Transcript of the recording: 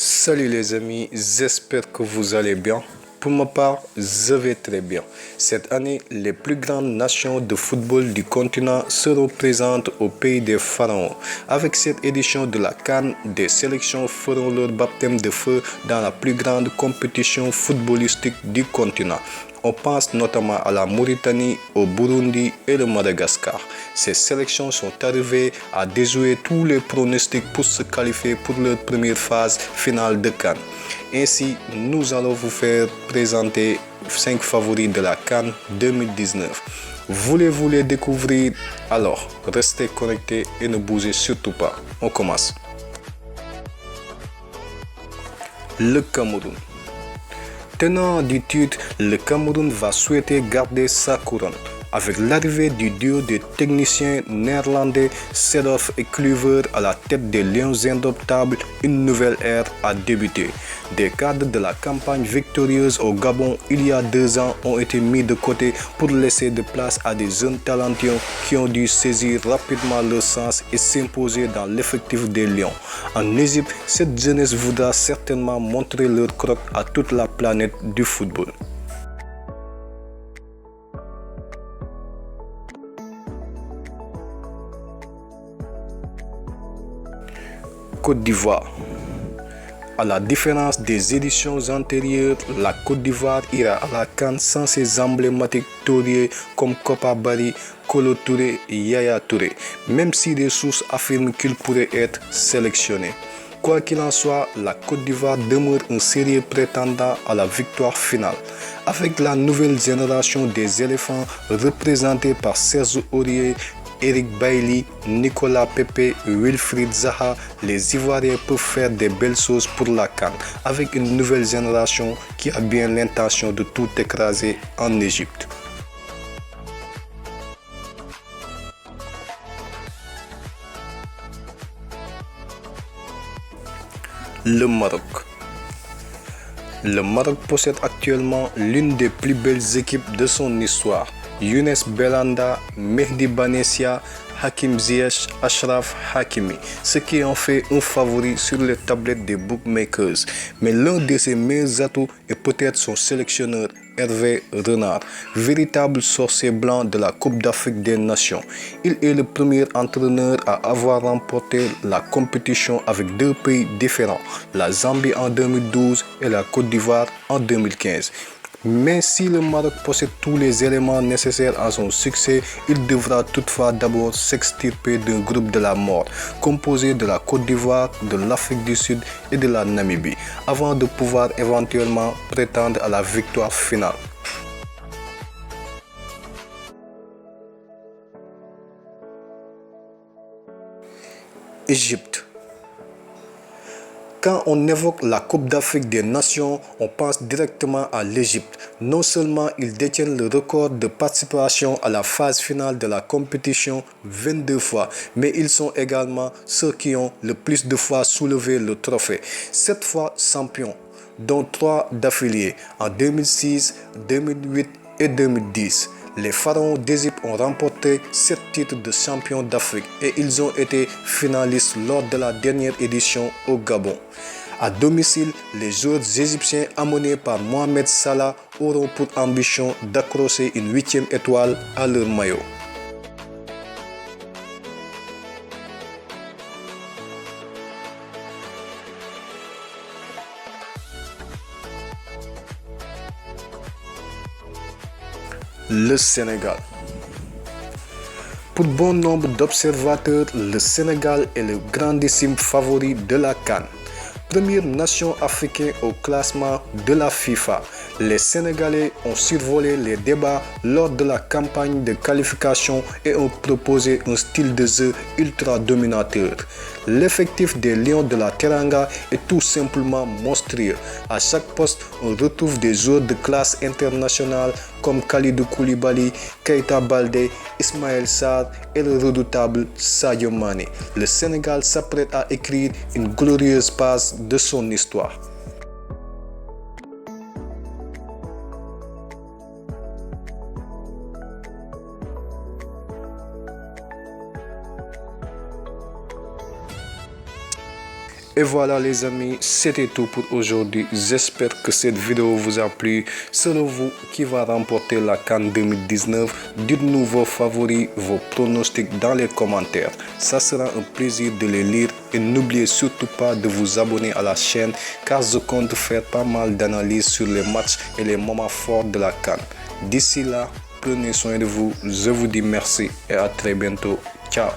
Salut les amis, j'espère que vous allez bien. Pour ma part, je vais très bien. Cette année, les plus grandes nations de football du continent seront présentes au pays des pharaons. Avec cette édition de la CAN, des sélections feront leur baptême de feu dans la plus grande compétition footballistique du continent. On pense notamment à la Mauritanie, au Burundi et le Madagascar. Ces sélections sont arrivées à déjouer tous les pronostics pour se qualifier pour leur première phase finale de CAN. Ainsi, nous allons vous faire présenter 5 favoris de la CAN 2019. Voulez-vous les découvrir? Alors, restez connectés et ne bougez surtout pas. On commence. Le Cameroun. Tenant du titre, le Cameroun va souhaiter garder sa couronne. Avec l'arrivée du duo de techniciens néerlandais Seedorf et Kluivert à la tête des Lions indomptables, une nouvelle ère a débuté. Des cadres de la campagne victorieuse au Gabon il y a 2 ans ont été mis de côté pour laisser de place à des jeunes talentueux qui ont dû saisir rapidement leur sens et s'imposer dans l'effectif des Lions. En Égypte, cette jeunesse voudra certainement montrer leur croc à toute la planète du football. Côte d'Ivoire. À la différence des éditions antérieures, la Côte d'Ivoire ira à la CAN sans ses emblématiques tauliers comme Kopa Barry, Kolo Touré et Yaya Touré, même si des sources affirment qu'il pourrait être sélectionné. Quoi qu'il en soit, la Côte d'Ivoire demeure un sérieux prétendant à la victoire finale. Avec la nouvelle génération des éléphants représentés par Serge Aurier, Eric Bailly, Nicolas Pepe, Wilfried Zaha, les Ivoiriens peuvent faire des belles choses pour la CAN avec une nouvelle génération qui a bien l'intention de tout écraser en Égypte. Le Maroc. Le Maroc possède actuellement l'une des plus belles équipes de son histoire. Younes Belhanda, Mehdi Benatia, Hakim Ziyech, Achraf Hakimi, ce qui en fait un favori sur les tablettes des bookmakers. Mais l'un de ses meilleurs atouts est peut-être son sélectionneur Hervé Renard, véritable sorcier blanc de la Coupe d'Afrique des Nations. Il est le premier entraîneur à avoir remporté la compétition avec 2 pays différents, la Zambie en 2012 et la Côte d'Ivoire en 2015. Mais si le Maroc possède tous les éléments nécessaires à son succès, il devra toutefois d'abord s'extirper d'un groupe de la mort, composé de la Côte d'Ivoire, de l'Afrique du Sud et de la Namibie, avant de pouvoir éventuellement prétendre à la victoire finale. Égypte. Quand on évoque la Coupe d'Afrique des Nations, on pense directement à l'Égypte. Non seulement ils détiennent le record de participation à la phase finale de la compétition 22 fois, mais ils sont également ceux qui ont le plus de fois soulevé le trophée. 7 fois champions, dont 3 d'affilée en 2006, 2008 et 2010. Les pharaons d'Égypte ont remporté 7 titres de champion d'Afrique et ils ont été finalistes lors de la dernière édition au Gabon. À domicile, les joueurs égyptiens amenés par Mohamed Salah auront pour ambition d'accrocher une 8e étoile à leur maillot. Le Sénégal. Pour bon nombre d'observateurs, le Sénégal est le grandissime favori de la CAN. Première nation africaine au classement de la FIFA, les Sénégalais ont survolé les débats lors de la campagne de qualification et ont proposé un style de jeu ultra dominateur. L'effectif des Lions de la Teranga est tout simplement monstrueux. À chaque poste, on retrouve des joueurs de classe internationale comme Kalidou Koulibaly, Keita Baldé, Ismaël Sarr et le redoutable Sadio Mané. Le Sénégal s'apprête à écrire une glorieuse page de son histoire. Et voilà les amis, c'était tout pour aujourd'hui. J'espère que cette vidéo vous a plu. Selon vous, qui va remporter la CAN 2019? Dites-nous vos favoris, vos pronostics dans les commentaires. Ça sera un plaisir de les lire et n'oubliez surtout pas de vous abonner à la chaîne car je compte faire pas mal d'analyses sur les matchs et les moments forts de la CAN. D'ici là, prenez soin de vous. Je vous dis merci et à très bientôt. Ciao.